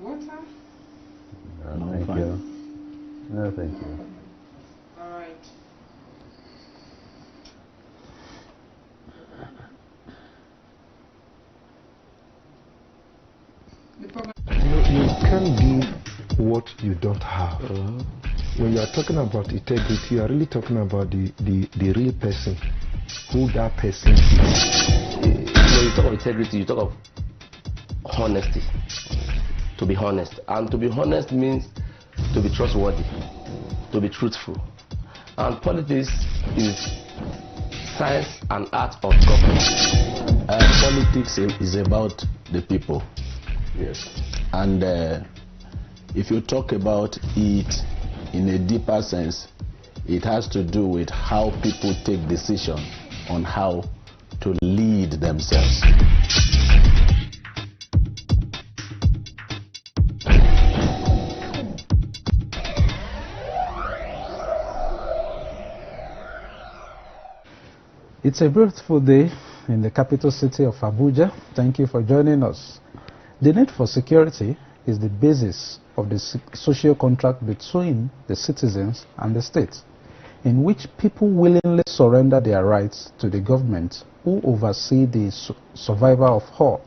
Water? No, thank you. No, thank you. All right. You can't give what you don't have. When you are talking about integrity, you are really talking about the real person, who that person is. When you talk of integrity, you talk of honesty. To be honest. And to be honest means to be trustworthy, to be truthful. And politics is science and art of government. Politics is about the people. Yes. And if you talk about it in a deeper sense, it has to do with how people take decisions on how to lead themselves. It's a beautiful day in the capital city of Abuja. Thank you for joining us. The need for security is the basis of the social contract between the citizens and the state, in which people willingly surrender their rights to the government who oversee the survival of all.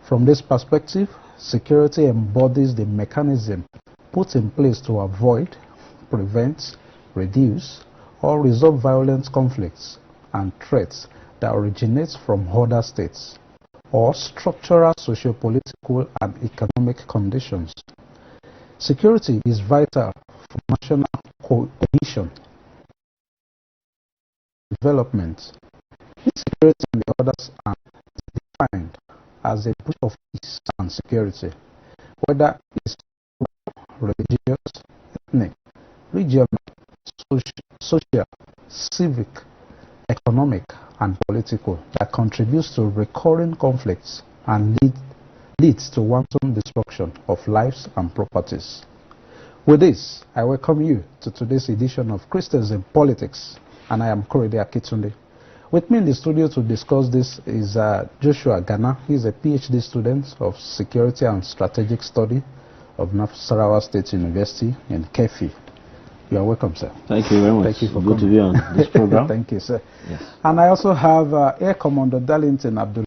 From this perspective, security embodies the mechanism put in place to avoid, prevent, reduce, or resolve violent conflicts and threats that originate from other states or structural socio-political and economic conditions. Security is vital for national cohesion, development. Insecurity, on the others, is defined as a push of peace and security, whether it's religious, ethnic, regional, social, civic, economic, and political, that contributes to recurring conflicts and leads to wanton destruction of lives and properties. With this, I welcome you to today's edition of Christians in Politics, and I am Korede Akitunde. With me in the studio to discuss this is Joshua Ghana. He's a PhD student of Security and Strategic Study of Nasarawa State University in Kefi. You are welcome, sir. Thank you very much. Thank you for coming. Good to be on this program. Thank you, sir. Yes. And I also have Air Commodore Darlington Abdul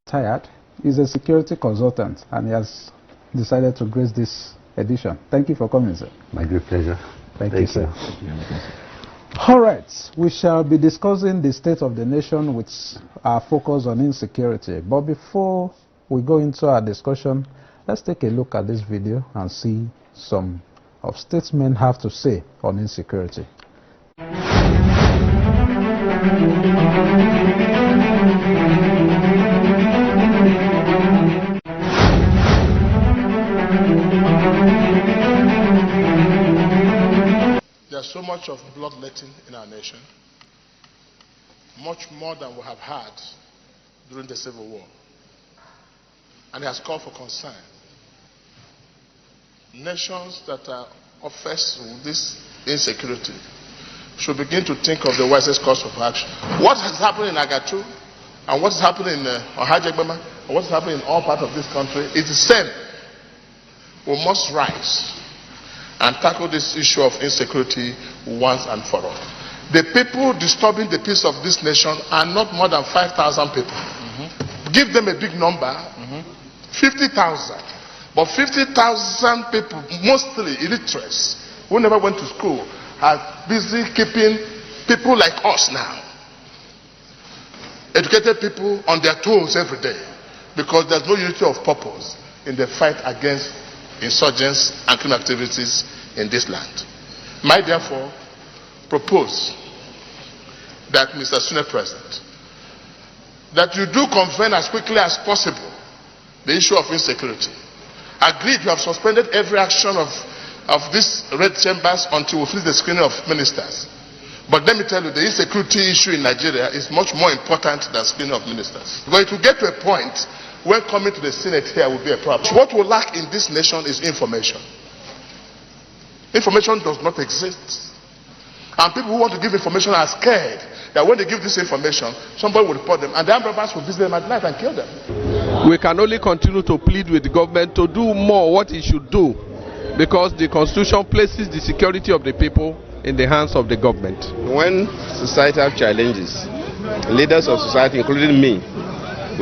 Tayad. He's a security consultant, and he has decided to grace this edition. Thank you for coming, sir. My great pleasure. Thank you, sir. All right, we shall be discussing the state of the nation with our focus on insecurity. But before we go into our discussion, let's take a look at this video and see some of statesmen have to say on insecurity. There's so much of bloodletting in our nation, much more than we have had during the Civil War, and it has called for concern. Nations that are obsessed with this insecurity should begin to think of the wisest course of action. What has happened in Agatu and what is happening in Ohajegbema and what is happening in all parts of this country is the same. We must rise and tackle this issue of insecurity once and for all. The people disturbing the peace of this nation are not more than 5,000 people. Give them a big number, 50,000. But 50,000 people, mostly illiterates, who never went to school, are busy keeping people like us now, educated people, on their toes every day, because there's no unity of purpose in the fight against insurgents and criminal activities in this land. I therefore propose that, Mr. Senate President, that you do convene as quickly as possible the issue of insecurity. Agreed, you have suspended every action of these red chambers until we finish the screening of ministers. But let me tell you, the insecurity issue in Nigeria is much more important than screening of ministers. Because it will get to a point where coming to the Senate here will be a problem. What we lack in this nation is information. Information does not exist. And people who want to give information are scared that when they give this information, somebody will report them, and the armed robbers will visit them at night and kill them. We can only continue to plead with the government to do more what it should do, because the Constitution places the security of the people in the hands of the government. When society have challenges, leaders of society, including me,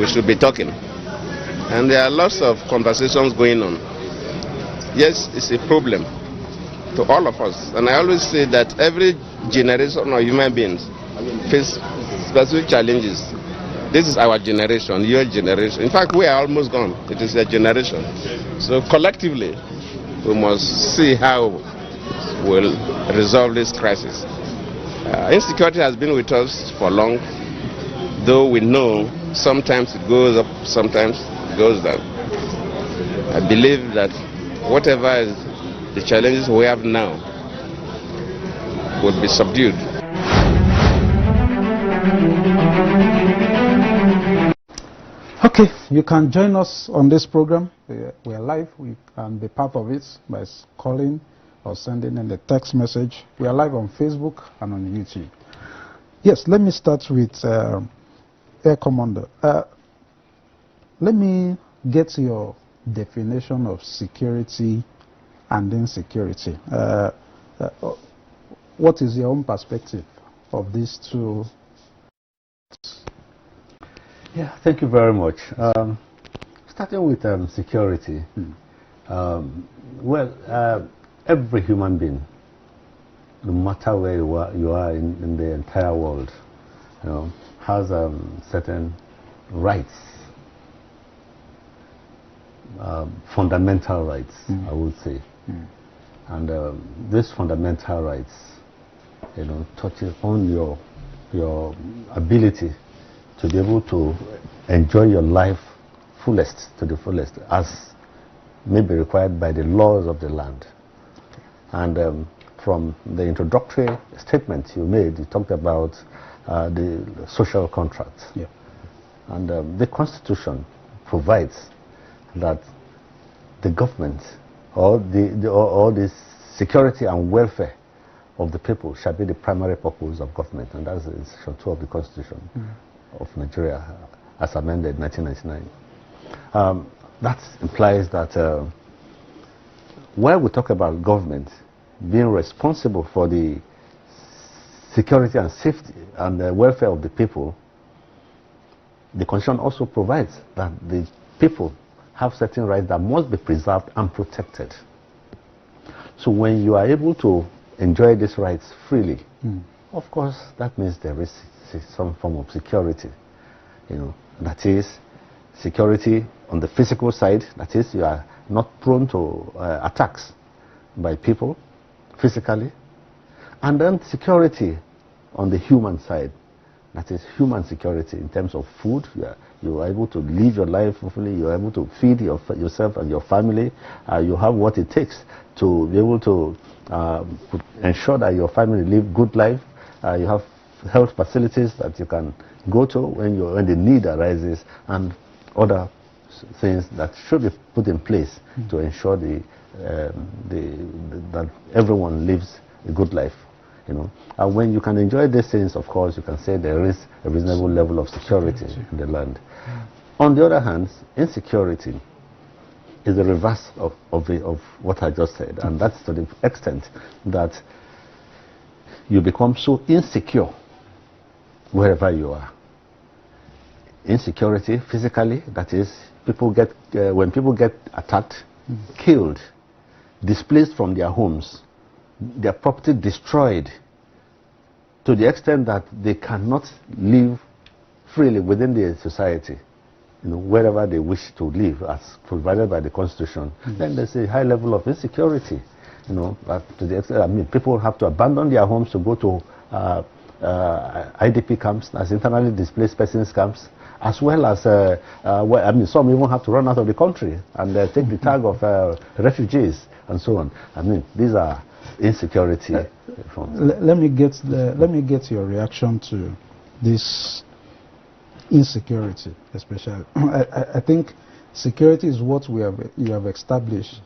we should be talking. And there are lots of conversations going on. Yes, it's a problem to all of us. And I always say that every generation of human beings face specific challenges. This is our generation, your generation. In fact, we are almost gone. It is a generation. So collectively, we must see how we'll resolve this crisis. Insecurity has been with us for long, though we know sometimes it goes up, sometimes it goes down. I believe that whatever is the challenges we have now would be subdued. Okay, you can join us on this program. We are live. We can be part of it by calling or sending in the text message. We are live on Facebook and on YouTube. Yes, let me start with Air Commander. Let me get your definition of security and insecurity. What is your own perspective of these two? Yeah, thank you very much. Starting with security. Every human being, no matter where you are in the entire world, has certain rights, fundamental rights, I would say. And these fundamental rights, touches on your ability to be able to enjoy your life to the fullest, as may be required by the laws of the land. And from the introductory statement you made, you talked about the social contract. Yeah. And the Constitution provides that the government or the security and welfare of the people shall be the primary purpose of government, and that's in Section 2 of the Constitution of Nigeria, as amended in 1999. That implies that when we talk about government being responsible for the security and safety and the welfare of the people, the Constitution also provides that the people have certain rights that must be preserved and protected. So when you are able to enjoy these rights freely, of course that means there is some form of security. That is security on the physical side, that is you are not prone to attacks by people physically, and then security on the human side, that is human security in terms of food. You are able to live your life fully, you are able to feed yourself and your family, you have what it takes to be able to ensure that your family live good life, you have health facilities that you can go to when the need arises, and other things that should be put in place to ensure that everyone lives a good life. And when you can enjoy these things, of course, you can say there is a reasonable level of security in the land. On the other hand, insecurity is the reverse of what I just said, and that's to the extent that you become so insecure wherever you are. Insecurity physically, that is, when people get attacked, killed, displaced from their homes, their property destroyed, to the extent that they cannot live freely within the society, wherever they wish to live as provided by the Constitution, then there's a high level of insecurity. But to the extent, people have to abandon their homes to go to IDP camps, as internally displaced persons camps, as well as some even have to run out of the country and take the tag of refugees and so on. These are insecurity. Let me get your reaction to this insecurity, especially. I think security is what you have established.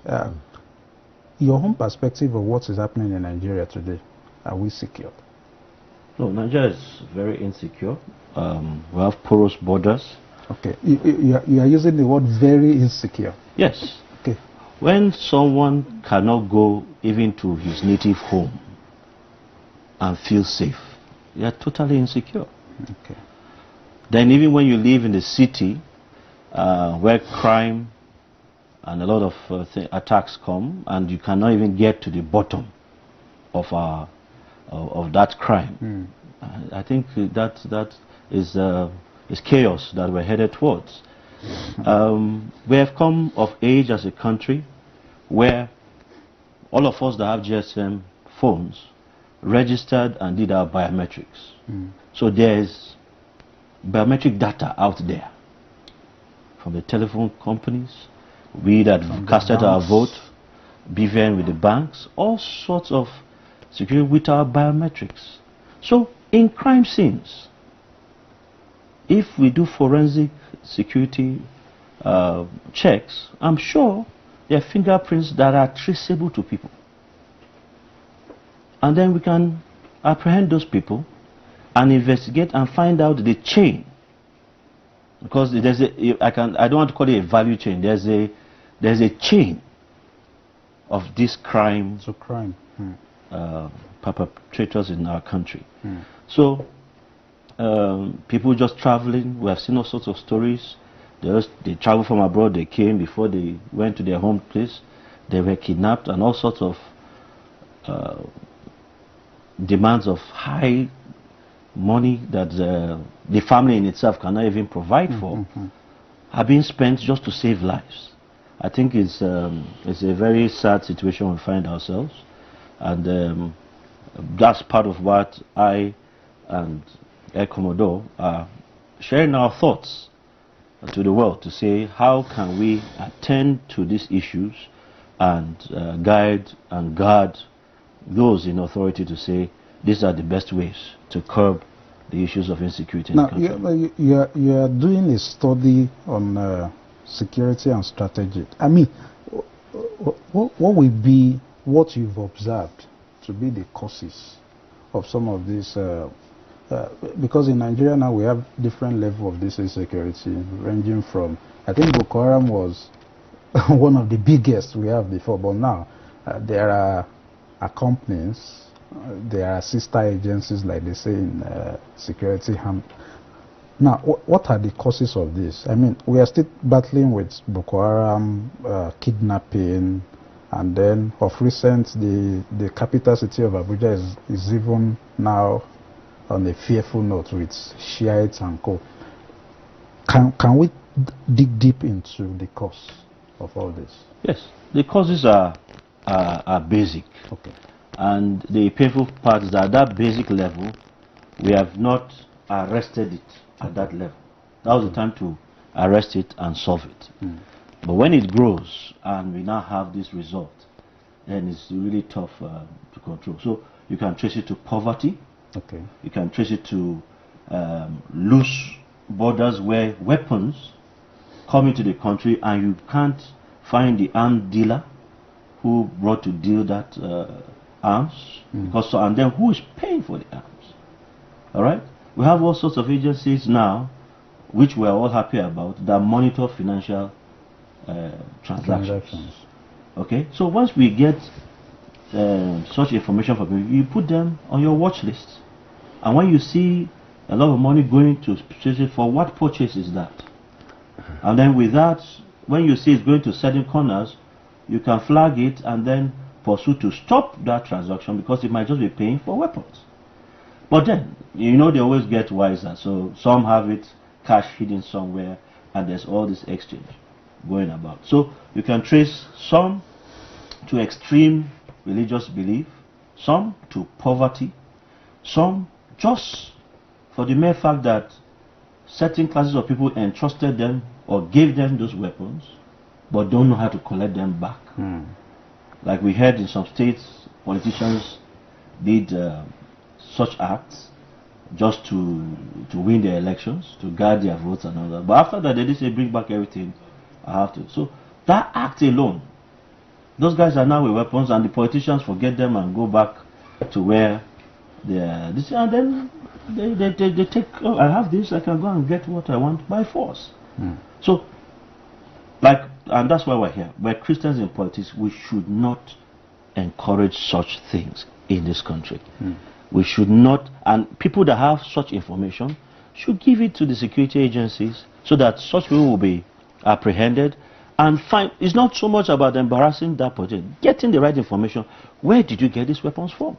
Your own perspective of what is happening in Nigeria today. Are we secure? No, Nigeria is very insecure. We have porous borders. Okay. You are using the word very insecure. Yes. Okay. When someone cannot go even to his native home and feel safe, they are totally insecure. Okay. Then even when you live in the city where crime and a lot of attacks come, and you cannot even get to the bottom of that crime, I think that is chaos that we're headed towards. We have come of age as a country where all of us that have GSM phones registered and did our biometrics. So there's biometric data out there from the telephone companies, we that casted our vote, BVN with the banks, all sorts of security with our biometrics. So in crime scenes, if we do forensic security checks, I'm sure there are fingerprints that are traceable to people. And then we can apprehend those people and investigate and find out the chain. Because there's I don't want to call it a value chain. There's a chain of this crime. So crime. Perpetrators in our country. So people just traveling. We have seen all sorts of stories. They travel from abroad. They came before they went to their home place. They were kidnapped and all sorts of demands of high money that the family in itself cannot even provide for are being spent just to save lives. I think it's a very sad situation we find ourselves, and that's part of what I and Air Commodore are sharing our thoughts to the world to say how can we attend to these issues and guide and guard those in authority to say these are the best ways to curb the issues of insecurity in the country. You are doing a study on security and strategy. I mean, what will be what you've observed to be the causes of some of these? Because in Nigeria now we have different levels of this insecurity, ranging from, I think Boko Haram was one of the biggest we have before, but now there are companies. There are sister agencies, like they say in security. Now, what are the causes of this? I mean, we are still battling with Boko Haram, kidnapping, and then of recent, the capital city of Abuja is even now on a fearful note with Shiites and co. Can we dig deep into the cause of all this? Yes, the causes are basic. Okay. And the painful part is that at that basic level, we have not arrested it at that level. That was the time to arrest it and solve it. But when it grows and we now have this result, then it's really tough to control. So you can trace it to poverty. Okay. You can trace it to loose borders where weapons come into the country and you can't find the armed dealer who brought to deal that arms, because and then who is paying for the arms? All right, we have all sorts of agencies now, which we are all happy about, that monitor financial transactions. Okay, so once we get such information from you, you put them on your watch list, and when you see a lot of money going to specific, for what purchase is that? And then with that, when you see it's going to certain corners, you can flag it and then pursue to stop that transaction, because it might just be paying for weapons. But then, you know, they always get wiser. So some have it cash hidden somewhere, and there's all this exchange going about. So you can trace some to extreme religious belief, some to poverty, some just for the mere fact that certain classes of people entrusted them or gave them those weapons, but don't know how to collect them back. Like we heard in some states, politicians did such acts just to win their elections, to guard their votes and all that. But after that, they did say, bring back everything I have to. So that act alone, those guys are now with weapons, and the politicians forget them and go back to where they are. And then They take, oh, I have this, I can go and get what I want by force. So, and that's why we're here. We're Christians in politics. We should not encourage such things in this country. We should not, and people that have such information should give it to the security agencies so that such people will be apprehended and find. It's not so much about embarrassing that person, getting the right information. Where did you get these weapons from?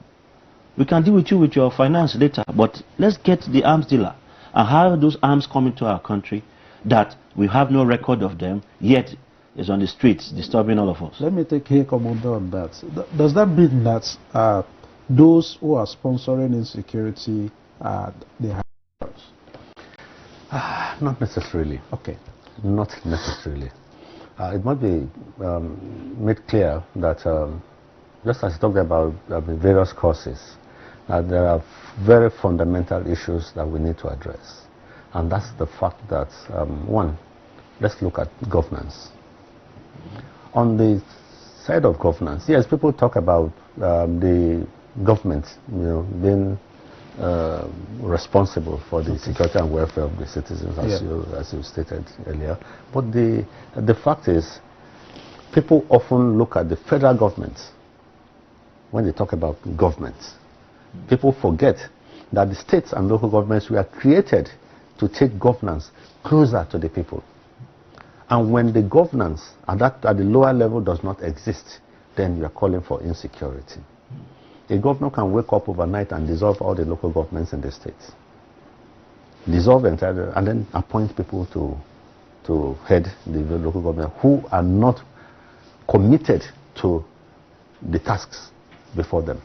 We can deal with you with your finance later, but let's get the arms dealer and how those arms come into our country that we have no record of them, yet is on the streets disturbing all of us. Let me take a comment on that. Does that mean that those who are sponsoring insecurity, they have weapons? Not necessarily. Okay. Not necessarily. It must be made clear that just as I talked about various causes, there are very fundamental issues that we need to address. And that's the fact that, one, let's look at governance. On the side of governance, yes, people talk about the government, being responsible for the security and welfare of the citizens, as you stated earlier. But the fact is, people often look at the federal government when they talk about government. People forget that the states and local governments were created to take governance closer to the people. And when the governance at the lower level does not exist, then you are calling for insecurity. A governor can wake up overnight and dissolve all the local governments in the states. Dissolve entirely, and then appoint people to head the local government who are not committed to the tasks before them.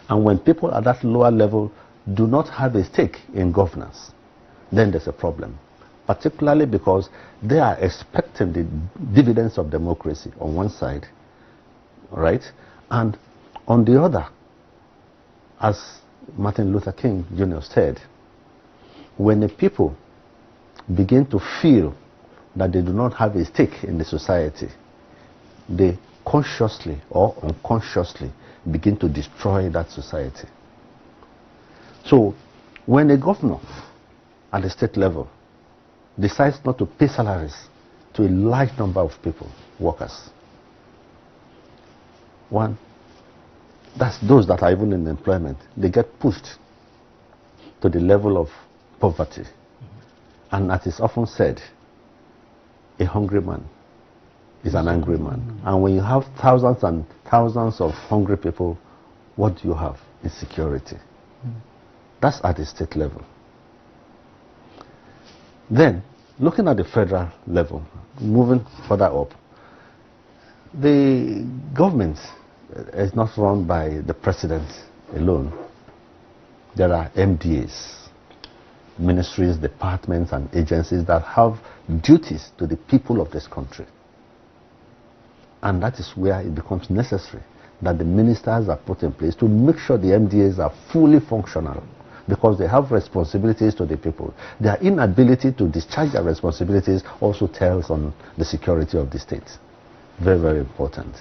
And when people at that lower level do not have a stake in governance, then there's a problem. Particularly because they are expecting the dividends of democracy on one side, right? And on the other, as Martin Luther King Jr. said, when the people begin to feel that they do not have a stake in the society, they consciously or unconsciously begin to destroy that society. So when a governor at the state level decides not to pay salaries to a large number of people, workers, one, that's those that are even in employment, they get pushed to the level of poverty. And as is often said, a hungry man is an angry man. And when you have thousands and thousands of hungry people, what do you have? Insecurity. That's at the state level. Then, looking at the federal level, moving further up, the government is not run by the president alone. There are MDAs, ministries, departments, and agencies that have duties to the people of this country. And that is where it becomes necessary that the ministers are put in place to make sure the MDAs are fully functional, because they have responsibilities to the people. Their inability to discharge their responsibilities also tells on the security of the state. Very, very important.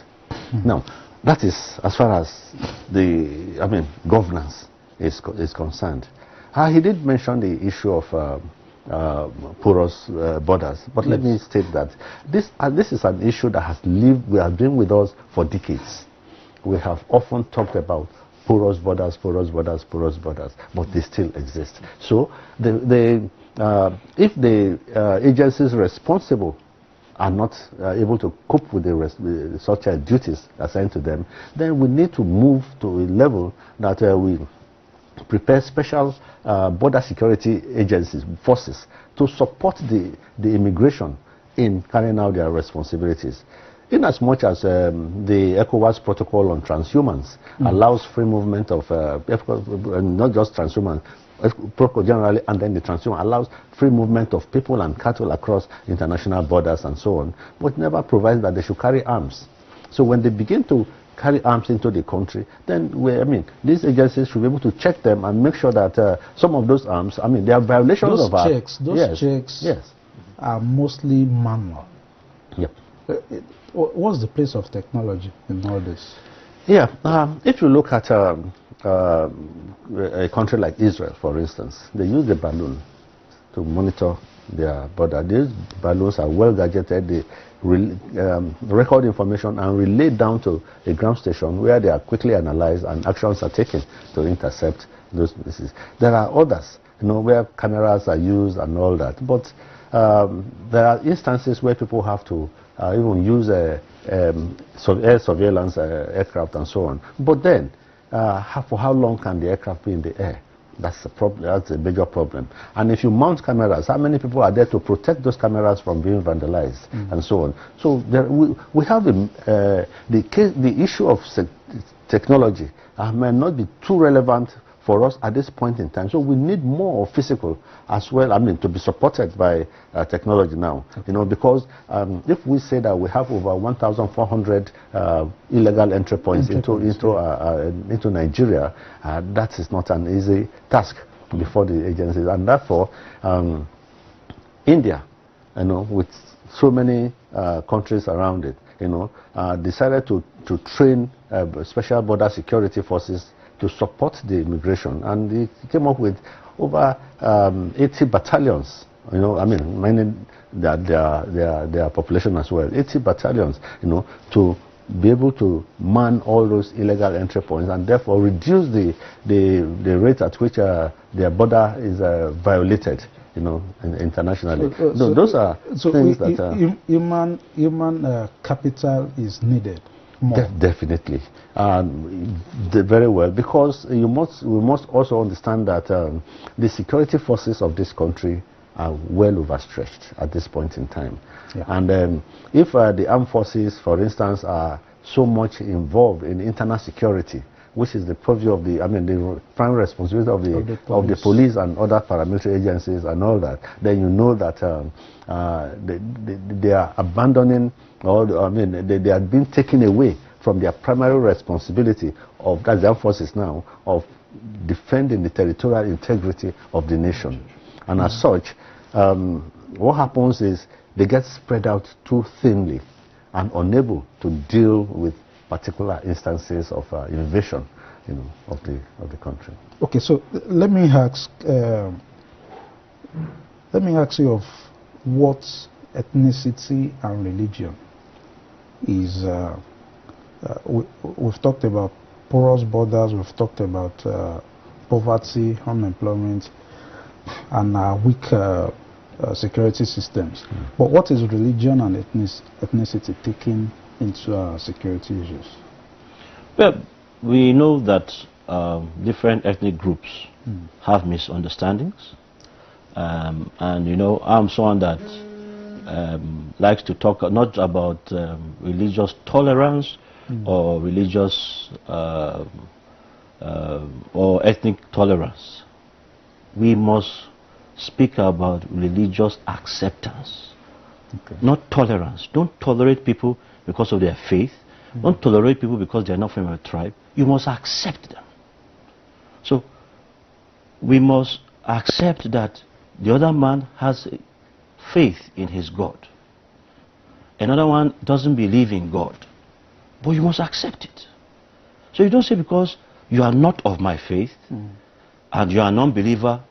Now, that is as far as the, governance is concerned. He did mention the issue of porous borders, but let me state that this is an issue that has been with us for decades. We have often talked about porous borders, but they still exist. So if the agencies responsible are not able to cope with such duties assigned to them, then we need to move to a level that we prepare special border security agencies, forces, to support the immigration in carrying out their responsibilities. In as much as the ECOWAS protocol on transhumans allows free movement of, not just transhumans, protocol generally, and then the transhuman allows free movement of people and cattle across international borders and so on, but never provides that they should carry arms. So when they begin to carry arms into the country, then these agencies should be able to check them and make sure that some of those arms, there are violations of our... Those checks are mostly manual. Yep. What's the place of technology in all this? Yeah, if you look at a country like Israel, for instance, they use the balloon to monitor their border. These balloons are well gadgeted. They record information and relay down to a ground station where they are quickly analyzed and actions are taken to intercept those places. There are others, where cameras are used and all that. But there are instances where people have to even use air surveillance aircraft and so on. But then, for how long can the aircraft be in the air? That's a problem. That's a major problem. And if you mount cameras, how many people are there to protect those cameras from being vandalized and so on? So we have the issue of technology may not be too relevant for us at this point in time. So we need more physical as well, to be supported by technology now. Because if we say that we have over 1,400 illegal entry points into Nigeria, that is not an easy task before the agencies. And therefore, India, with so many countries around it, decided to train special border security forces to support the immigration, and they came up with over 80 battalions. Meaning their population as well. 80 battalions, to be able to man all those illegal entry points and therefore reduce the rate at which their border is violated, internationally. So those are things that human capital is needed. Definitely, very well, because we must also understand that the security forces of this country are well overstretched at this point in time. Yeah. And if the armed forces, for instance, are so much involved in internal security, which is the purview of the primary responsibility of the police and other paramilitary agencies and all that, then you know that they are abandoning, or they are being taken away from their primary responsibility of, as the armed forces now, of defending the territorial integrity of the nation. And as such, what happens is they get spread out too thinly and unable to deal with particular instances of invasion, of the country. Okay, so let me ask you of what ethnicity and religion is. We've talked about porous borders. We've talked about poverty, unemployment, and weak security systems. But what is religion and ethnicity taking into security issues? Well, we know that different ethnic groups have misunderstandings, and I'm someone that likes to talk not about religious tolerance or religious or ethnic tolerance. We must speak about religious acceptance, not tolerance. Don't tolerate people because of their faith. Don't tolerate people because they're not from a tribe. You must accept them. So we must accept that the other man has faith in his God. Another one doesn't believe in God. But you must accept it. So you don't say because you are not of my faith and you are a non-believer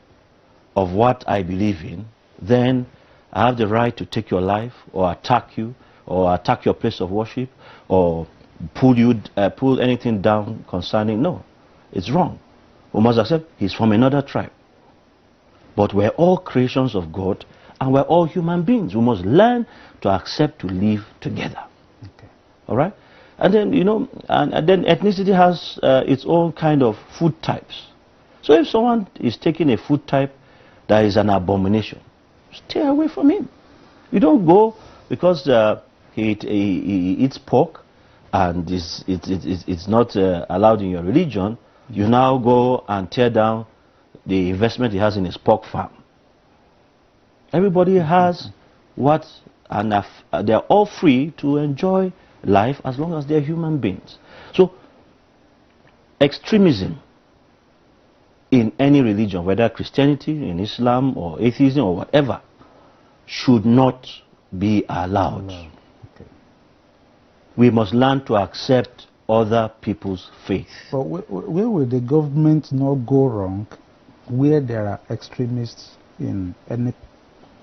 of what I believe in, then I have the right to take your life or attack you or attack your place of worship or pull anything down concerning. No, it's wrong. We must accept he's from another tribe. But we're all creations of God and we're all human beings. We must learn to accept to live together. All right? And then, and then ethnicity has its own kind of food types. So if someone is taking a food type that is an abomination, stay away from him. You don't go because he eats pork and it's not allowed in your religion. You now go and tear down the investment he has in his pork farm. Everybody has what, and they're all free to enjoy life as long as they're human beings. So extremism in any religion, whether Christianity, in Islam or atheism or whatever, should not be allowed. We must learn to accept other people's faith. But where will the government not go wrong where there are extremists in any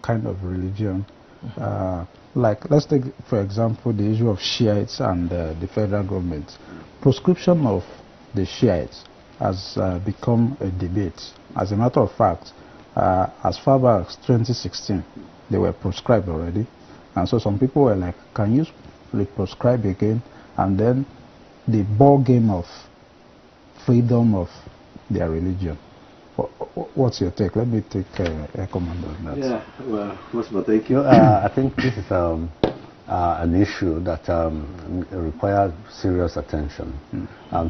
kind of religion? Like, let's take, for example, the issue of Shiites and the federal government. Proscription of the Shiites has become a debate. As a matter of fact, as far back as 2016, they were proscribed already. And so some people were like, can you proscribe again? And then the ball game of freedom of their religion. What's your take? Let me take a comment on that. Yeah, well, first of all, thank you. I think this is an issue that requires serious attention.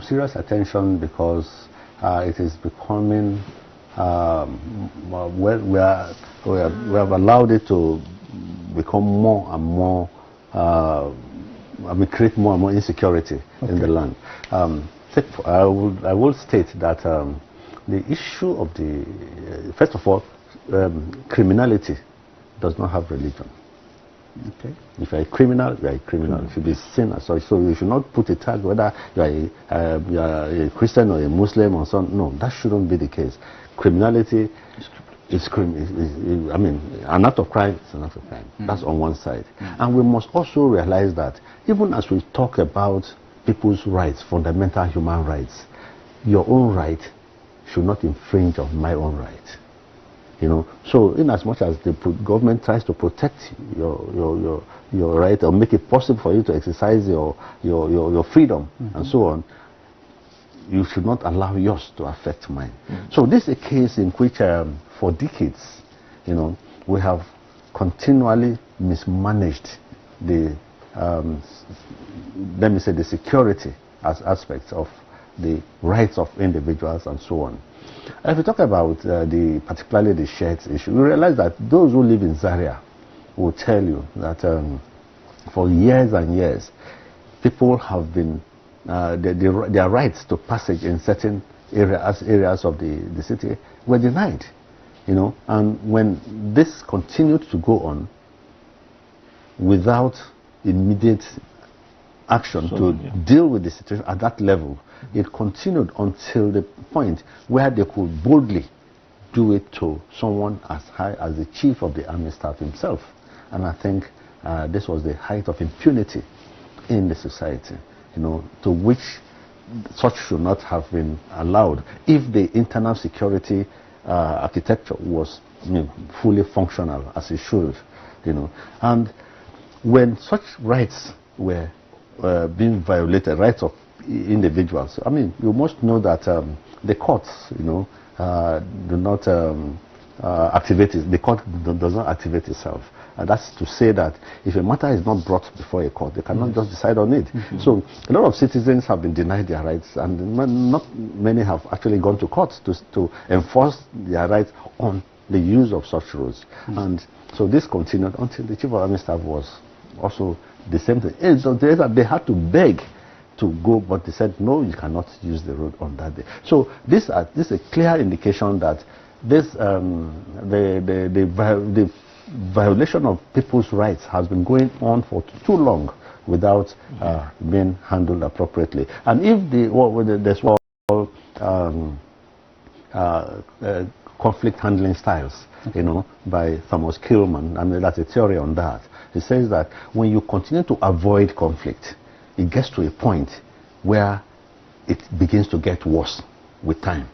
Serious attention because it is becoming, we have allowed it to become more and more, create more and more insecurity in the land. I will state that the issue of first of all, criminality does not have religion. Okay. If you're a criminal, you're a criminal. You should be seen as such. So you should not put a tag whether you are a Christian or a Muslim or something. No, that shouldn't be the case. Criminality is I mean, an act of crime is an act of crime. That's on one side. And we must also realize that even as we talk about people's rights, fundamental human rights, your own right should not infringe on my own right. You know, so in as much as the government tries to protect your right or make it possible for you to exercise your freedom and so on, you should not allow yours to affect mine. So this is a case in which for decades, you know, we have continually mismanaged the let me say the security as aspects of the rights of individuals and so on. If we talk about particularly the Shiites issue, we realize that those who live in Zaria will tell you that for years and years, people have been, their rights to passage in certain areas of the city were denied. You know, and when this continued to go on without immediate action to deal with the situation at that level, it continued until the point where they could boldly do it to someone as high as the chief of the army staff himself. And I think this was the height of impunity in the society, you know, to which such should not have been allowed if the internal security architecture was, I mean, fully functional as it should, you know. And when such rights were being violated, rights of individuals, I mean, you must know that the courts, you know, do not activate it. The court does not activate itself. And that's to say that if a matter is not brought before a court, they cannot just decide on it. So a lot of citizens have been denied their rights, and not many have actually gone to court to enforce their rights on the use of such roads. And so this continued until the chief of army staff was also the same thing. So they had to beg to go, but they said, no, you cannot use the road on that day. So this is a clear indication that this the violation of people's rights has been going on for too long without being handled appropriately. And if there's conflict handling styles, you know, by Thomas Kilman, I mean, that's a theory on that. He says that when you continue to avoid conflict, it gets to a point where it begins to get worse with time.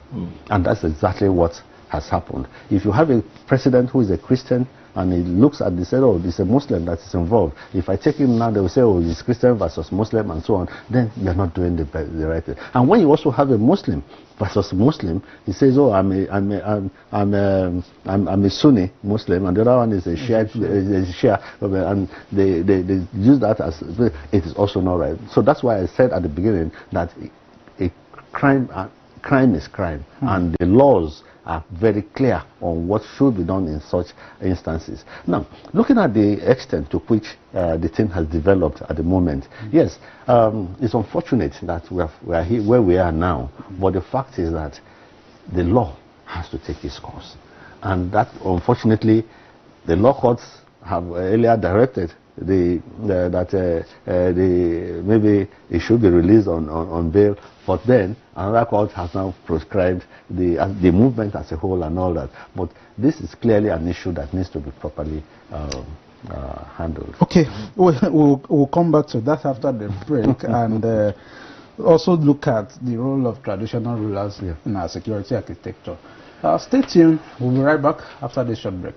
And that's exactly what has happened. If you have a president who is a Christian and he looks at this, say, oh, it's a Muslim that is involved. If I take him now, they will say, oh, it's Christian versus Muslim and so on. Then you're not doing the right thing. And when you also have a Muslim versus Muslim, he says, oh, I'm a Sunni Muslim, and the other one is a Shia, and they use that as, it is also not right. So that's why I said at the beginning that crime is crime, and the laws are very clear on what should be done in such instances. Now, looking at the extent to which the thing has developed at the moment, yes, it's unfortunate that we are here where we are now, but the fact is that the law has to take its course. And that, unfortunately, the law courts have earlier directed maybe it should be released on bail, but then another court has now prescribed the movement as a whole and all that. But this is clearly an issue that needs to be properly handled. Okay, we'll come back to that after the break and also look at the role of traditional rulers in our security architecture. Stay tuned. We'll be right back after this short break.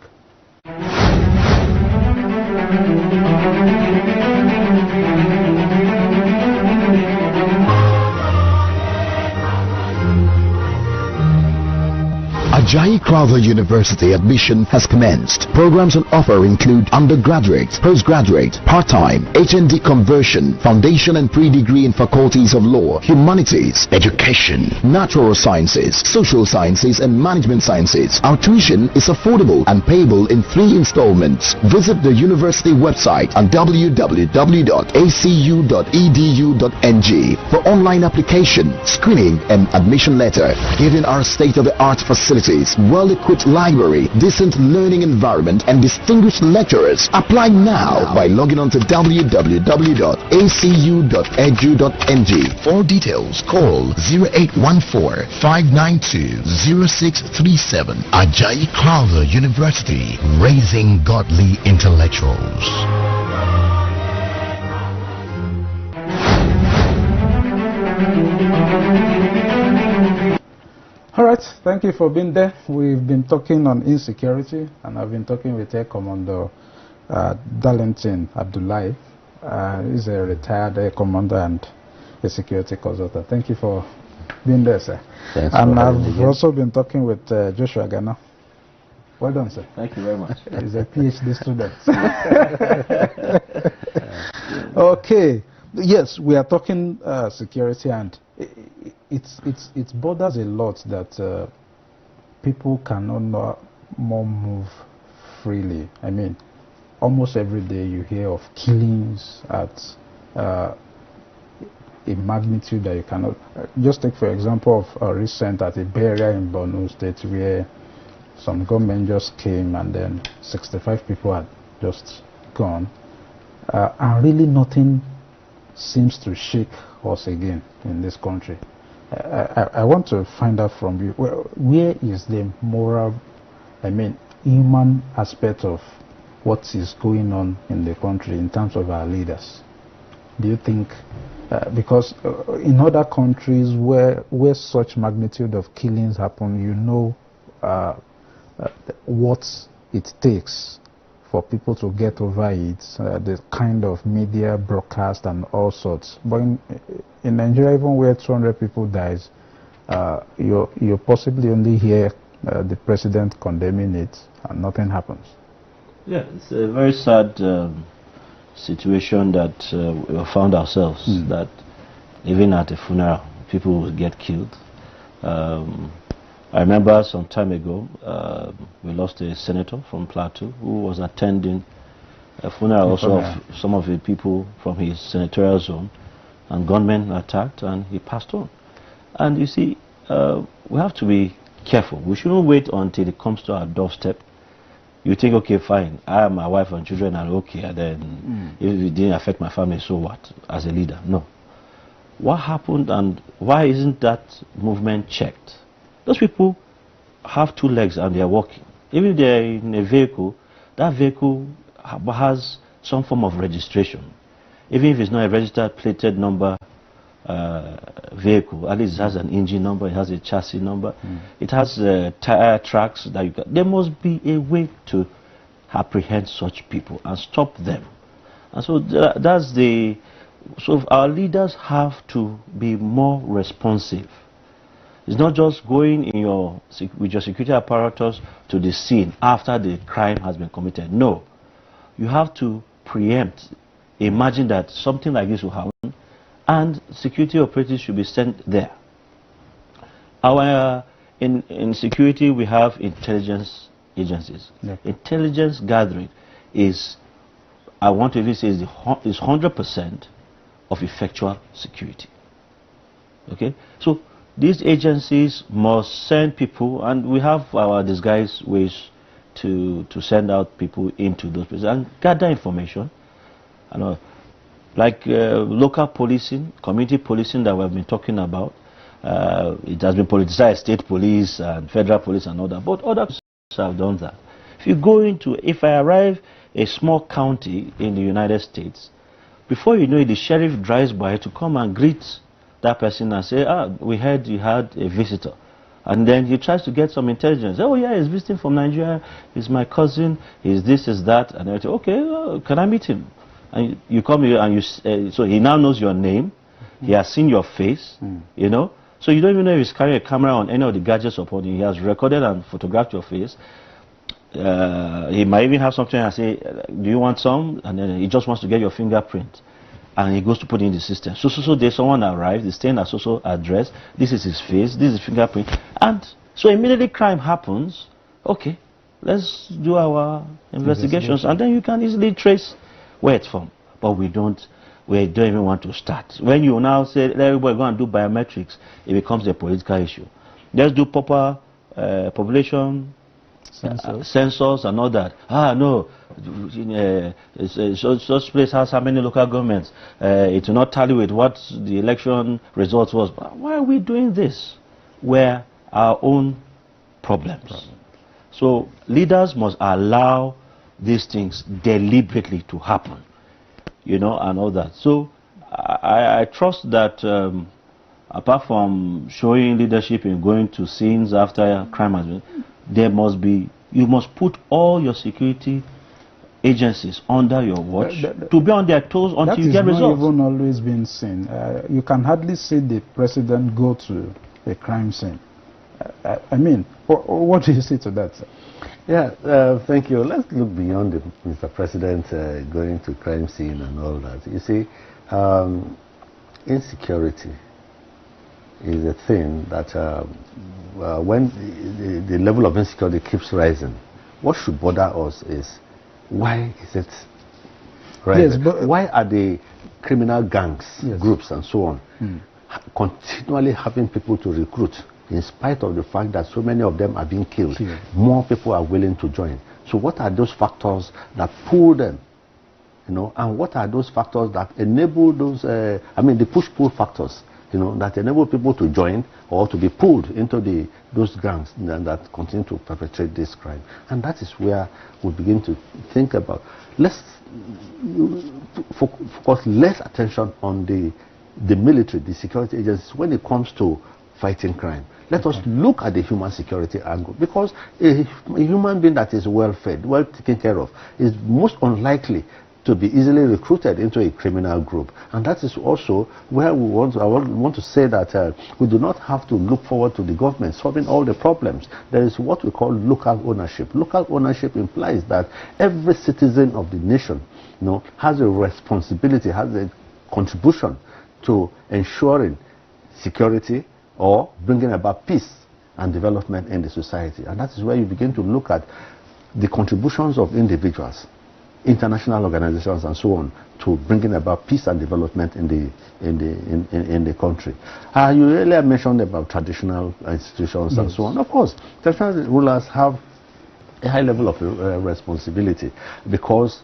Ajayi Crowther University admission has commenced. Programs on offer include undergraduate, postgraduate, part-time, HND conversion, foundation and pre-degree in faculties of law, humanities, education, natural sciences, social sciences and management sciences. Our tuition is affordable and payable in 3 installments. Visit the university website on www.acu.edu.ng for online application, screening and admission letter. Given our state-of-the-art facilities, well-equipped library, decent learning environment and distinguished lecturers. Apply now by logging on to www.acu.edu.ng. For details, call 0814-592-0637. Ajayi Crowther University, raising godly intellectuals. All right, thank you for being there. We've been talking on insecurity, and I've been talking with Air Commodore Darlington Abdullahi. He's a retired Air Commander and a security consultant. Thank you for being there, sir. Thanks and I've also been talking with Joshua Ghana. Well done, sir. Thank you very much. He's a PhD student. Okay. Yes, we are talking security, and it bothers a lot that people cannot more move freely. I mean, almost every day you hear of killings at a magnitude that you cannot. Just take for example of a recent at a burial in Borno State where some gunmen just came and then 65 people had just gone, and really nothing seems to shake us again in this country. I want to find out from you, where is the moral, I mean, human aspect of what is going on in the country in terms of our leaders? Do you think, because in other countries where such magnitude of killings happen, you know what it takes for people to get over it, the kind of media broadcast and all sorts. But in Nigeria, even where 200 people dies, you possibly only hear the president condemning it and nothing happens. Yeah, it's a very sad situation that we found ourselves, that even at a funeral, people will get killed. I remember some time ago, we lost a senator from Plateau who was attending a funeral also of some of the people from his senatorial zone, and gunmen attacked and he passed on. And you see, we have to be careful. We shouldn't wait until it comes to our doorstep. You think, okay, fine, I, my wife and children are okay, and then if it didn't affect my family, so what, as a leader? No. What happened, and why isn't that movement checked? Those people have 2 legs and they are walking. Even if they're in a vehicle, that vehicle has some form of registration. Even if it's not a registered plated number vehicle, at least it has an engine number, it has a chassis number, it has tire tracks that you can. There must be a way to apprehend such people and stop them. And so that's the. So our leaders have to be more responsive. It's not just going in with your security apparatus to the scene after the crime has been committed. No. You have to preempt. Imagine that something like this will happen, and security operatives should be sent there. In security, we have intelligence agencies. Yeah. Intelligence gathering is, I want to even say, is 100% of effectual security. Okay? So these agencies must send people, and we have our disguised ways to send out people into those places and gather information. Like local policing, community policing that we've been talking about. It has been politicized, state police and federal police and all that, but other have done that. If I arrive a small county in the United States, before you know it, the sheriff drives by to come and greet that person and say, we heard you had a visitor. And then he tries to get some intelligence. Oh yeah, he's visiting from Nigeria, he's my cousin, he's this, he's that. And I say, okay, can I meet him? And you come here and so he now knows your name, he has seen your face, you know. So you don't even know if he's carrying a camera on any of the gadgets upon you. He has recorded and photographed your face. He might even have something and say, do you want some? And then he just wants to get your fingerprint. And he goes to put it in the system. So there's someone arrived, he's staying at so address, this is his face, this is his fingerprint. And so immediately crime happens, okay, let's do our investigations. And then you can easily trace where it's from. But we don't even want to start. When you now say, let everybody go and do biometrics, it becomes a political issue. Let's do proper population sensors and all that. No, such place has how many local governments. It will not tally with what the election result was. But why are we doing this? Where our own problems. So leaders must allow these things deliberately to happen, you know, and all that. So I trust that apart from showing leadership in going to scenes after crime has been, you must put all your security agencies under your watch to be on their toes until you get results. That is not even always been seen. You can hardly see the president go to a crime scene. I mean, what do you say to that, sir? Yeah, thank you. Let's look beyond Mr. President going to crime scene and all that. You see, insecurity is a thing that when the level of insecurity keeps rising, what should bother us is, why is it rising? Yes, but why are the criminal gangs, groups and so on, continually having people to recruit? In spite of the fact that so many of them are being killed, more people are willing to join. So what are those factors that pull them? You know, and what are those factors that enable those, the push-pull factors, you know, that enable people to join or to be pulled into those gangs that continue to perpetrate this crime? And that is where we begin to think about, let's focus less attention on the military, the security agencies, when it comes to fighting crime. Let us look at the human security angle, because a human being that is well fed, well taken care of, is most unlikely to be easily recruited into a criminal group. And that is also where I want to say that we do not have to look forward to the government solving all the problems. There is what we call local ownership. Local ownership implies that every citizen of the nation, you know, has a responsibility, has a contribution to ensuring security or bringing about peace and development in the society. And that is where you begin to look at the contributions of individuals, international organizations and so on, to bringing about peace and development in the country. You earlier mentioned about traditional institutions and so on. Of course, traditional rulers have a high level of responsibility, because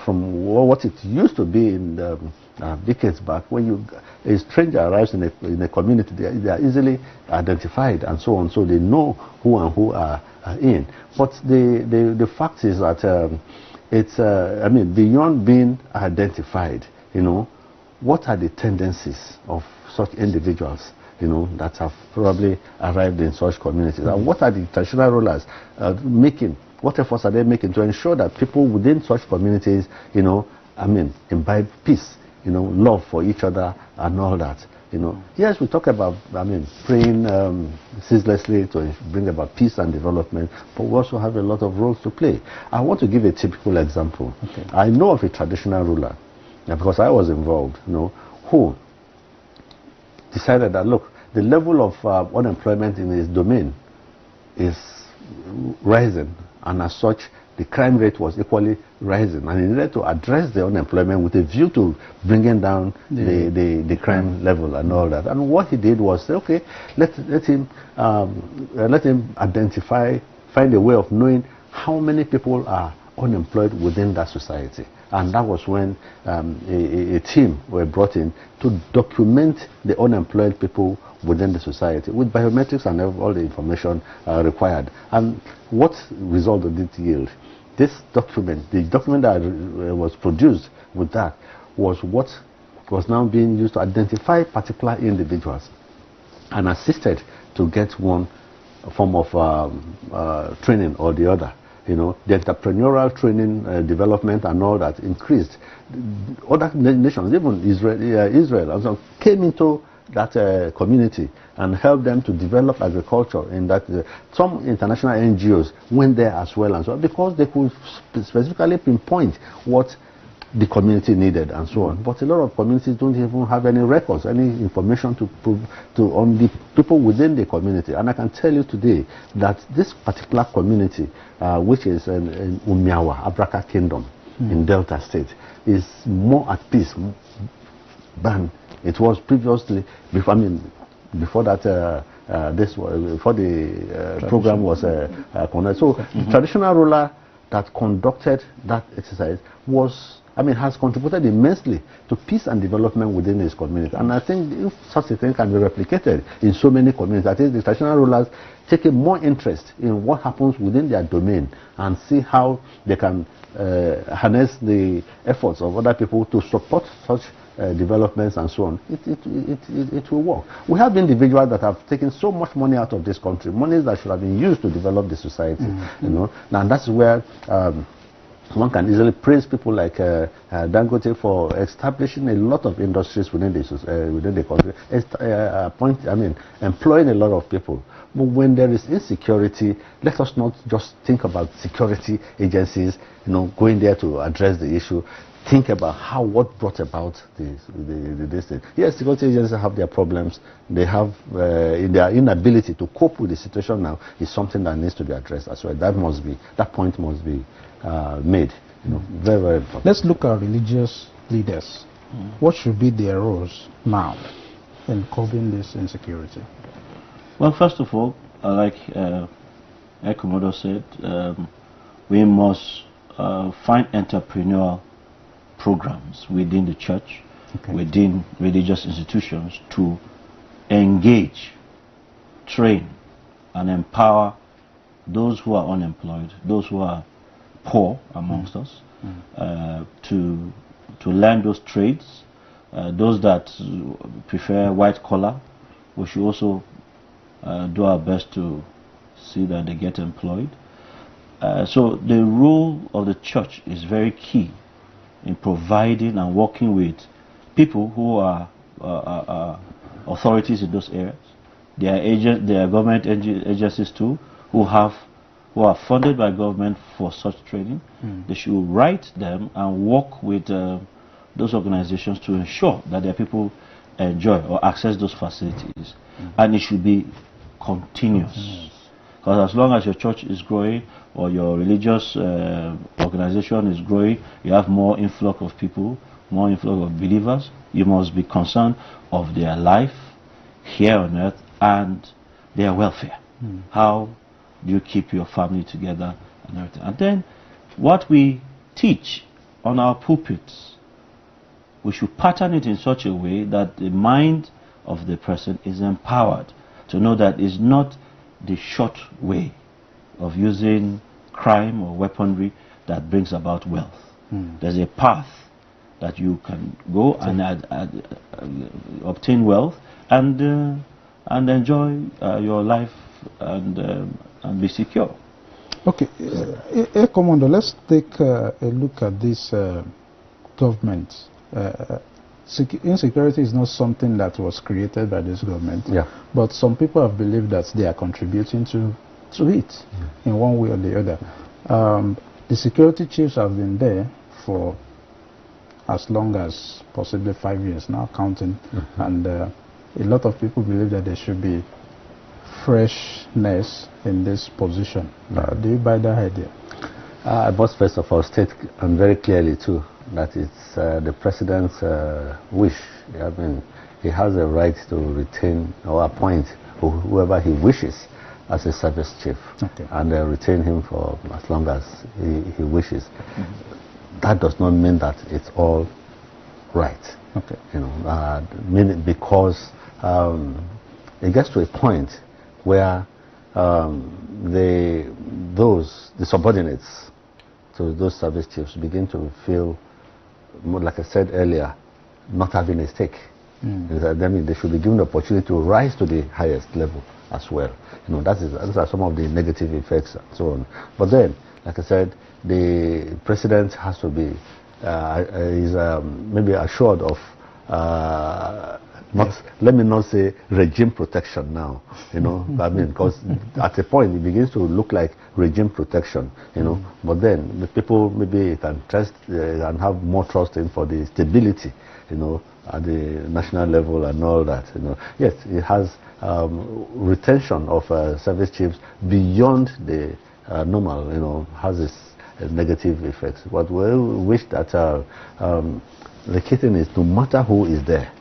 from what it used to be in the decades back, when a stranger arrives in a community, they are easily identified and so on, so they know who and who are in. But the fact is that it's beyond being identified, you know, what are the tendencies of such individuals, you know, that have probably arrived in such communities, and what are the traditional rulers making? What efforts are they making to ensure that people within such communities, you know, imbibe peace, you know, love for each other and all that, you know? Yes, we talk about, praying ceaselessly to bring about peace and development, but we also have a lot of roles to play. I want to give a typical example. Okay. I know of a traditional ruler, because I was involved, you know, who decided that, look, the level of unemployment in his domain is rising, and as such, the crime rate was equally rising, and he needed to address the unemployment with a view to bringing down the crime level and all that. And what he did was say, okay, let him identify, find a way of knowing how many people are unemployed within that society. And that was when a team were brought in to document the unemployed people within the society with biometrics and all the information required. And what result did it yield? This document, the document that was produced with that, was what was now being used to identify particular individuals and assisted to get one form of training or the other. You know, the entrepreneurial training, development and all that increased. Other nations, even Israel also came into that community and helped them to develop agriculture. In that, some international NGOs went there as well, and so on, because they could specifically pinpoint what the community needed and so on. But a lot of communities don't even have any records, any information to prove on the people within the community. And I can tell you today that this particular community, which is in Umiawa, Abraka Kingdom, in Delta State, is more at peace than it was previously. Before that, before the program was conducted. So the traditional ruler that conducted that exercise has contributed immensely to peace and development within his community. And I think if such a thing can be replicated in so many communities, I think the traditional rulers take more interest in what happens within their domain and see how they can harness the efforts of other people to support such developments and so on. It will work. We have individuals that have taken so much money out of this country, money that should have been used to develop the society. You know, and that's where one can easily praise people like Dangote for establishing a lot of industries within the country, employing a lot of people. But when there is insecurity, let us not just think about security agencies, going there to address the issue. Think about what brought about this thing. Yes, security agencies have their problems. They have their inability to cope with the situation now is something that needs to be addressed as well. That point must be made. Very, very important. Let's look at religious leaders. What should be their roles now in curbing this insecurity? Well, first of all, like Ekomodo said, we must find entrepreneurial programs within the church, within religious institutions, to engage, train, and empower those who are unemployed, those who are poor amongst us, to learn those trades. Those that prefer white collar, we should also do our best to see that they get employed. So the role of the church is very key in providing and working with people who are authorities in those areas. There are government agencies too who are funded by government for such training. They should write them and work with those organizations to ensure that their people enjoy or access those facilities. And it should be continuous. Because as long as your church is growing or your religious organization is growing, you have more influx of people, more influx of believers. You must be concerned of their life here on earth and their welfare. How do you keep your family together and everything? And then what we teach on our pulpits, we should pattern it in such a way that the mind of the person is empowered to know that it's not the short way of using crime or weaponry that brings about wealth. There's a path that you can go and obtain wealth and enjoy your life and be secure. Okay, Commander, let's take a look at this government. Insecurity is not something that was created by this government, but some people have believed that they are contributing to it in one way or the other. The security chiefs have been there for as long as possibly 5 years now, counting, and a lot of people believe that there should be freshness in this position. Do you buy that idea? I must first of all state, and very clearly too, that it's the president's wish. He has a right to retain or appoint whoever he wishes as a service chief, and retain him for as long as he wishes. That does not mean that it's all right. You know, because it gets to a point where the subordinates to those service chiefs begin to feel, more like I said earlier, not having a stake. I mean, they should be given the opportunity to rise to the highest level as well. You know, those are some of the negative effects and so on. But then, like I said, the president has to be maybe assured of let me not say regime protection now, you know. I mean, because at a point it begins to look like regime protection, you know. But then the people maybe can trust and have more trust in for the stability, you know, at the national level and all that, you know. Yes, it has retention of service chiefs beyond the normal, you know, has its negative effects. But we wish that the key thing is, no matter who is there,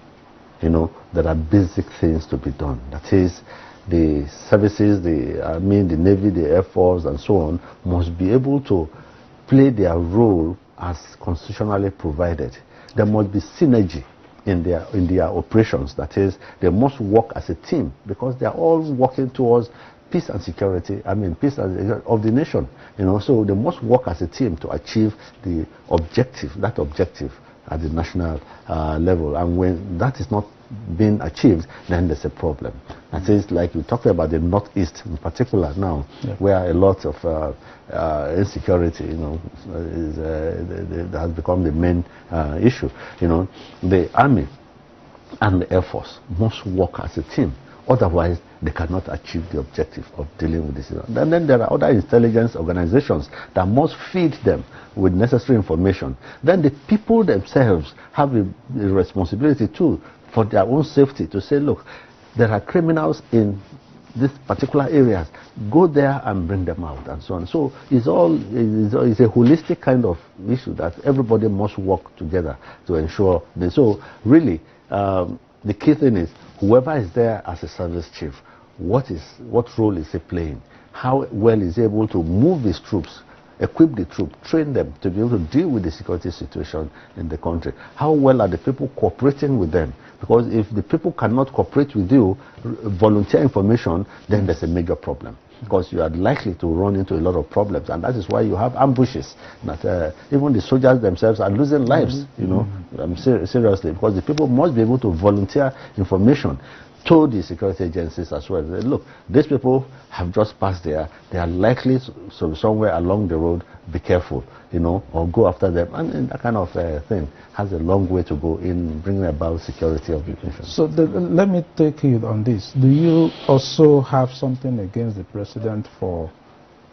you know, there are basic things to be done. That is, the services, the Navy, the Air Force, and so on, must be able to play their role as constitutionally provided. There must be synergy in their operations. That is, they must work as a team, because they are all working towards peace and security, peace of the nation, you know. So they must work as a team to achieve the objective, at the national level. And when that is not being achieved, then there's a problem. That is, like you talked about the Northeast in particular now, where a lot of insecurity, you know, has become the main issue. You know, the Army and the Air Force must work as a team. Otherwise, they cannot achieve the objective of dealing with this. And then there are other intelligence organizations that must feed them with necessary information. Then the people themselves have a responsibility too, for their own safety, to say, look, there are criminals in these particular areas, go there and bring them out, and so on. So it's a holistic kind of issue that everybody must work together to ensure that. So really, the key thing is, whoever is there as a service chief, what role is he playing? How well is he able to move his troops, equip the troops, train them to be able to deal with the security situation in the country? How well are the people cooperating with them? Because if the people cannot cooperate with you, volunteer information, then there's a major problem, because you are likely to run into a lot of problems. And that is why you have ambushes, that even the soldiers themselves are losing lives, you know, seriously, because the people must be able to volunteer information to the security agencies as well. Look, these people have just passed there, they are likely to somewhere along the road, be careful, you know, or go after them. And that kind of thing has a long way to go in bringing about security of the nation. So let me take you on this. Do you also have something against the president for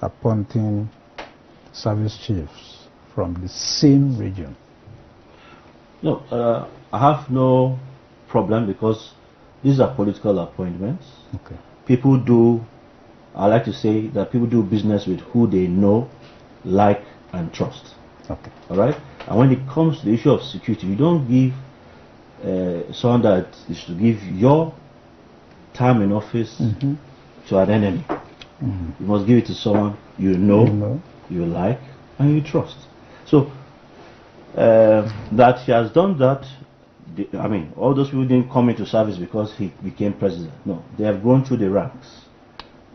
appointing service chiefs from the same region? No, I have no problem, because these are political appointments. People do, I like to say that people do business with who they know, like, and trust. All right? And when it comes to the issue of security, you don't give someone that is to give your time in office to an enemy. You must give it to someone you know, you like, and you trust. So that he has done that, all those people didn't come into service because he became president. No, they have gone through the ranks,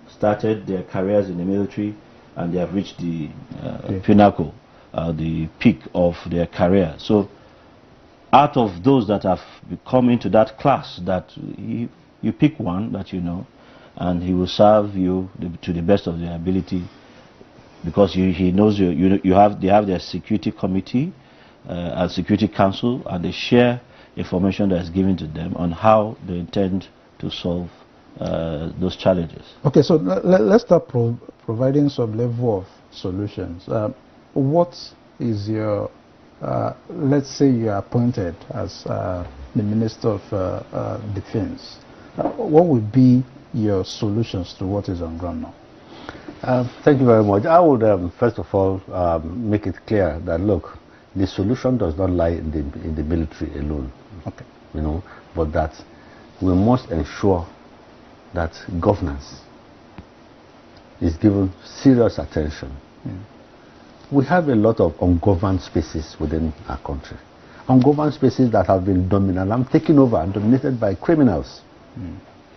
started their careers in the military, and they have reached the pinnacle, the peak of their career. So out of those that have come into that class, that you pick one that you know, and he will serve you to the best of their ability, because he knows they have their security committee and security council, and they share information that is given to them on how they intend to solve those challenges. Okay, so let's start providing some level of solutions. What is your, let's say you are appointed as the Minister of Defense, what would be your solutions to what is on ground now? Thank you very much. I would first of all make it clear that, look, the solution does not lie in the military alone. You know, but that we must ensure that governance is given serious attention. We have a lot of ungoverned spaces within our country. Ungoverned spaces that have been dominant and taken over and dominated by criminals.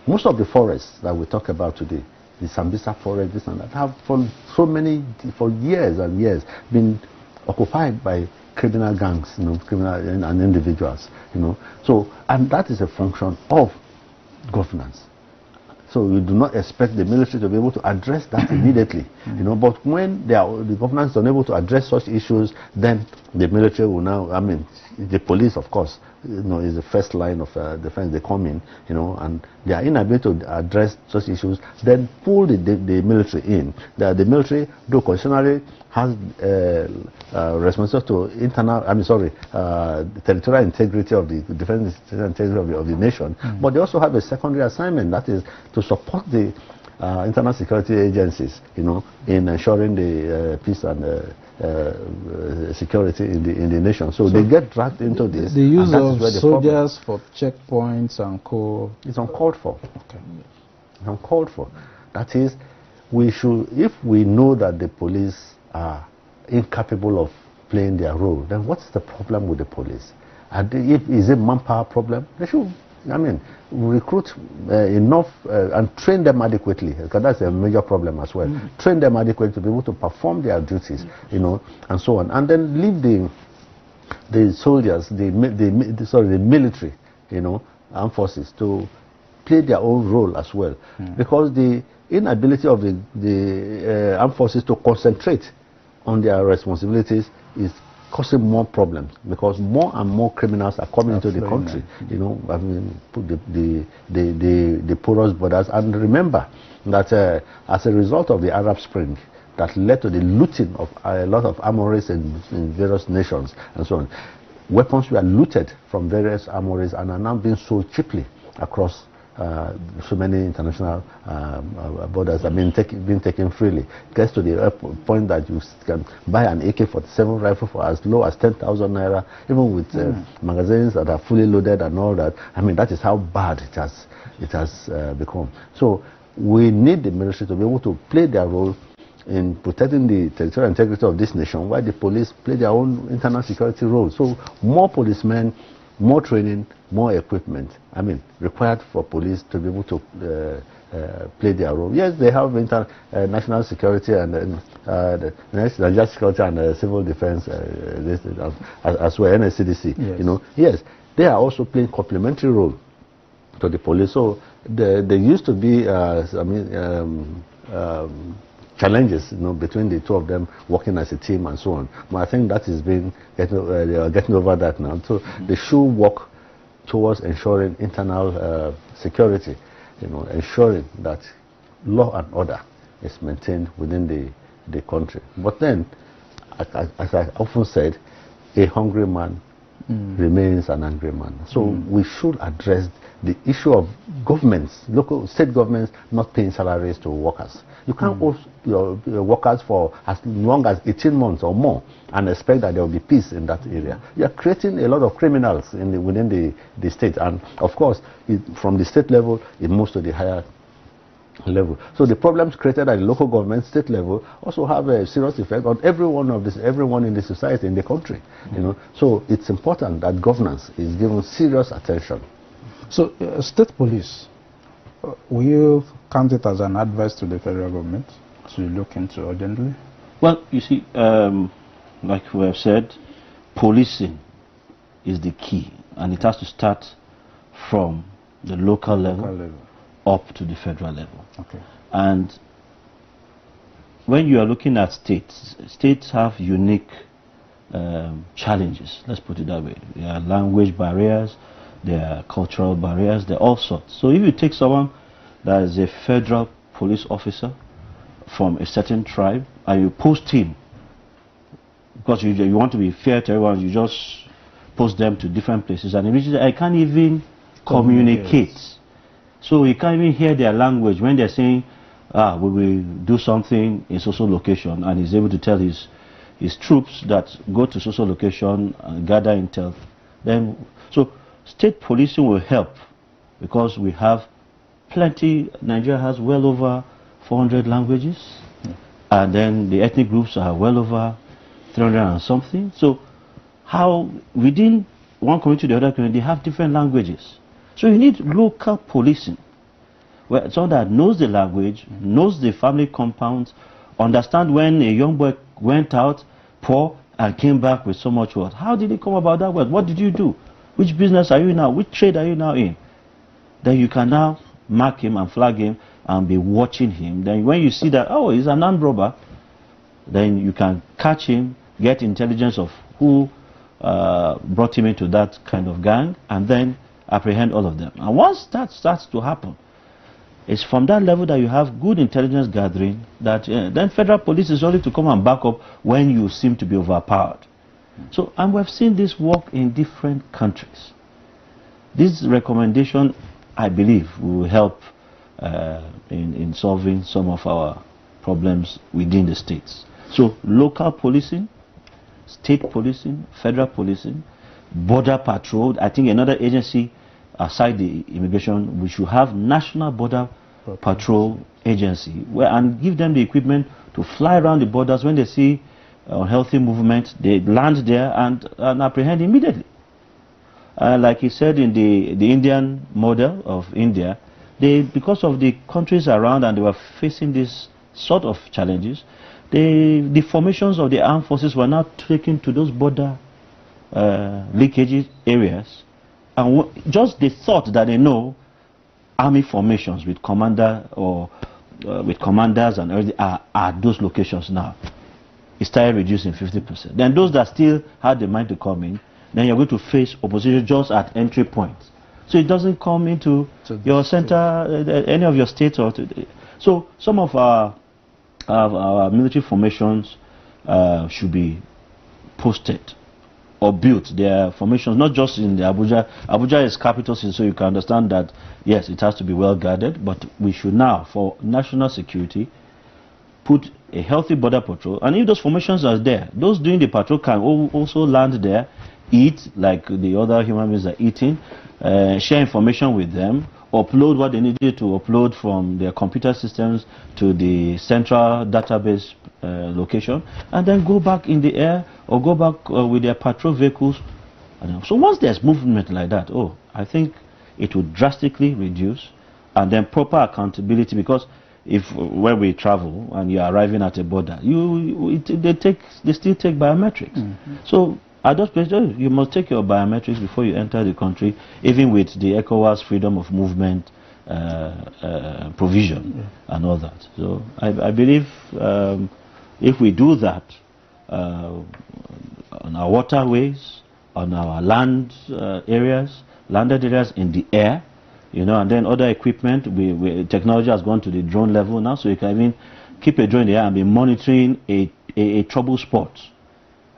Most of the forests that we talk about today, the Sambisa forest, this and that, have for years and years been occupied by criminal gangs, criminal and individuals, So, and that is a function of governance. So you do not expect the military to be able to address that immediately, But when the government is unable to address such issues, then the military will now, the police, of course, is the first line of defense. They come in, and they are inability to address such issues. Then pull the military in. The military, though constitutionally has responsibility to territorial integrity of the defense integrity of the nation, but they also have a secondary assignment, that is to support the internal security agencies, in ensuring the peace and security in the nation. So they get dragged into this. The use of soldiers for checkpoints and co. It's uncalled for. Okay. It's uncalled for. That is, we should, if we know that the police are incapable of playing their role, then what's the problem with the police? Is it manpower problem? They should, recruit enough and train them adequately, because that's a major problem as well. Train them adequately to be able to perform their duties, and so on. And then leave the soldiers, the military, armed forces, to play their own role as well. Because the inability of the armed forces to concentrate on their responsibilities is causing more problems, because more and more criminals are coming into the country, the porous borders. And remember that as a result of the Arab Spring that led to the looting of a lot of armories in various nations and so on, weapons were looted from various armories and are now being sold cheaply across so many international borders. Being taken freely. It gets to the point that you can buy an AK-47 rifle for as low as 10,000 naira, even with magazines that are fully loaded and all that. That is how bad it has become. So we need the military to be able to play their role in protecting the territorial integrity of this nation, while the police play their own internal security role. So more policemen, more training, more equipment, required for police to be able to play their role. Yes, they have national security and national security and civil defense as well, NSCDC. Yes. Yes, they are also playing complementary role to the police. So there used to be challenges, between the two of them working as a team and so on. But I think that is they are getting over that now. So they should work towards ensuring internal security, ensuring that law and order is maintained within the country. But then, as I often said, a hungry man remains an angry man. So we should address the issue of governments, state governments, not paying salaries to workers. You can't hold your workers for as long as 18 months or more and expect that there will be peace in that area. You are creating a lot of criminals within the state, and of course, from the state level, it moves to the higher level. So the problems created at the local government, state level, also have a serious effect on everyone in the society, in the country. So it's important that governance is given serious attention. So state police, will you count it as an advice to the federal government to look into urgently? Well, you see, like we have said, policing is the key, and it has to start from the local level up to the federal level. Okay. And when you are looking at states have unique challenges, let's put it that way. There are language barriers, there are cultural barriers, there are all sorts. So if you take someone that is a federal police officer from a certain tribe and you post him, because you want to be fair to everyone, you just post them to different places, and immediately I can't even communicate. So you can't even hear their language when they're saying, we will do something in social location, and he's able to tell his troops that go to social location and gather intel. Then, so state policing will help, because we have plenty. Nigeria has well over 400 languages, and then the ethnic groups are well over 300 and something. So how within one community to the other community, they have different languages. So you need local policing, where someone that knows the language, knows the family compounds, understand when a young boy went out poor and came back with so much wealth. How did he come about that wealth? What did you do? Which business are you now? Which trade are you now in? Then you can now mark him and flag him and be watching him. Then when you see that, oh, he's an armed robber, then you can catch him, get intelligence of who brought him into that kind of gang, and then apprehend all of them. And once that starts to happen, it's from that level that you have good intelligence gathering that then federal police is only to come and back up when you seem to be overpowered. So, and we've seen this work in different countries. This recommendation, I believe, will help in solving some of our problems within the states. So, local policing, state policing, federal policing, border patrol. I think another agency aside the immigration, we should have national border patrol agency and give them the equipment to fly around the borders. When they see unhealthy movement, they land there and apprehend immediately. Like he said in the Indian model of India, because of the countries around and they were facing this sort of challenges, the formations of the armed forces were now taken to those border leakage areas, and just the thought that they know army formations with commander or with commanders and everything are those locations now. It started reducing 50%. Then those that still had the mind to come in, then you're going to face opposition just at entry points. So it doesn't come into your center, any of your states. So some of our military formations should be posted or built. Their formations, not just in the Abuja. Abuja is capital city, so you can understand that, yes, it has to be well guarded, but we should now, for national security, put a healthy border patrol. And if those formations are there, those doing the patrol can also land there, eat like the other human beings are eating, share information with them, upload what they needed to upload from their computer systems to the central database location, and then go back in the air or go back with their patrol vehicles. So once there's movement like that, I think it would drastically reduce, and then proper accountability, because when we travel and you're arriving at a border, they still take biometrics. So at those places, you must take your biometrics before you enter the country, even with the ECOWAS freedom of movement provision and all that. So I believe if we do that on our waterways, on our landed areas in the air, and then other equipment, technology has gone to the drone level now, so you can even keep a drone in the air and be monitoring a trouble spot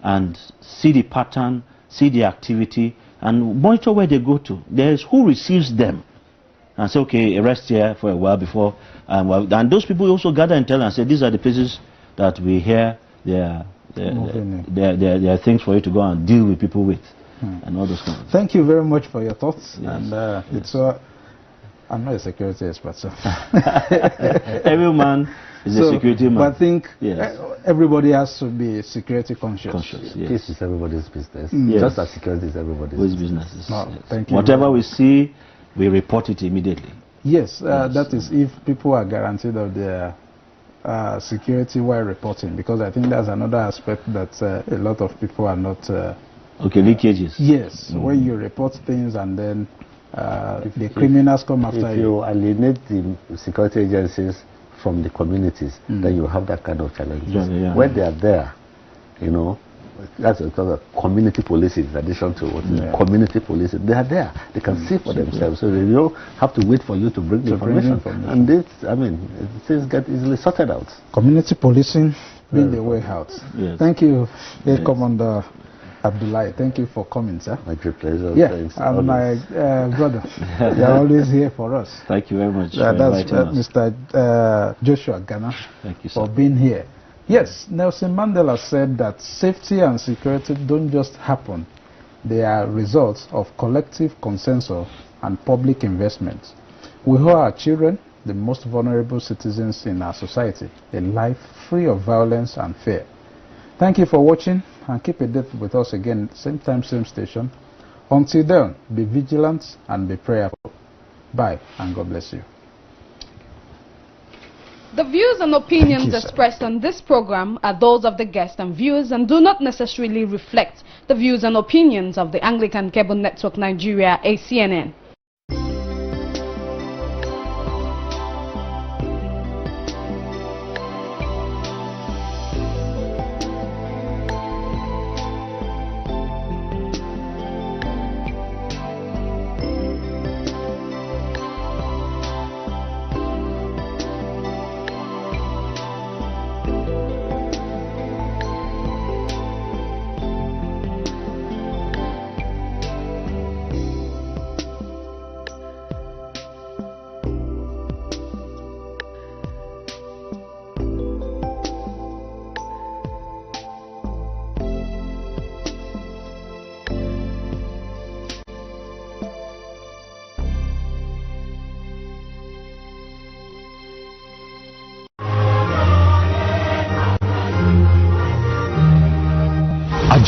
and see the pattern, see the activity, and monitor where they go to. There's who receives them, and say, okay, rest here for a while before, and those people also gather and tell and say, these are the places that we hear there are things for you to go and deal with people with, and all those kinds of things. Thank you very much for your thoughts. Yes. And I'm not a security expert, so every man is a security man. But I think everybody has to be security conscious. Yes. This is everybody's business. Yes. Just as security is everybody's business. Thank you. Whatever we see, we report it immediately. Yes, that is if people are guaranteed of their security while reporting, because I think that's another aspect that a lot of people are not. Leakages. Yes, when you report things and then the criminals come after you. If you alienate the security agencies from the communities, then you have that kind of challenge. When they are there, that's a community policing in addition to community policing. They are there. They can see for themselves. So they don't have to wait for you to bring the information. And this, things get easily sorted out. Community policing being the way out. Yes. Thank you, Commander Abdullahi. Thank you for coming, sir. My great pleasure. Yeah, and my brother. You're always here for us. Thank you very much. That's Mr. Joshua Ghana. Thank you, for being here. Yes, Nelson Mandela said that safety and security don't just happen. They are results of collective consensus and public investment. We owe our children, the most vulnerable citizens in our society a life free of violence and fear. Thank you for watching, and keep a date with us again, same time, same station. Until then, be vigilant and be prayerful. Bye, and God bless you. The views and opinions expressed on this program are those of the guests and viewers and do not necessarily reflect the views and opinions of the Anglican Cable Network Nigeria, ACNN.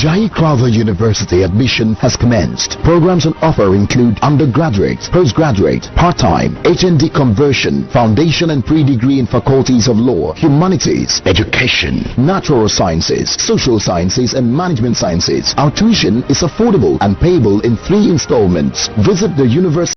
Ajayi Crowther University admission has commenced. Programs on offer include undergraduate, postgraduate, part-time, HND conversion, foundation and pre-degree in faculties of law, humanities, education, natural sciences, social sciences and management sciences. Our tuition is affordable and payable in 3 installments. Visit the university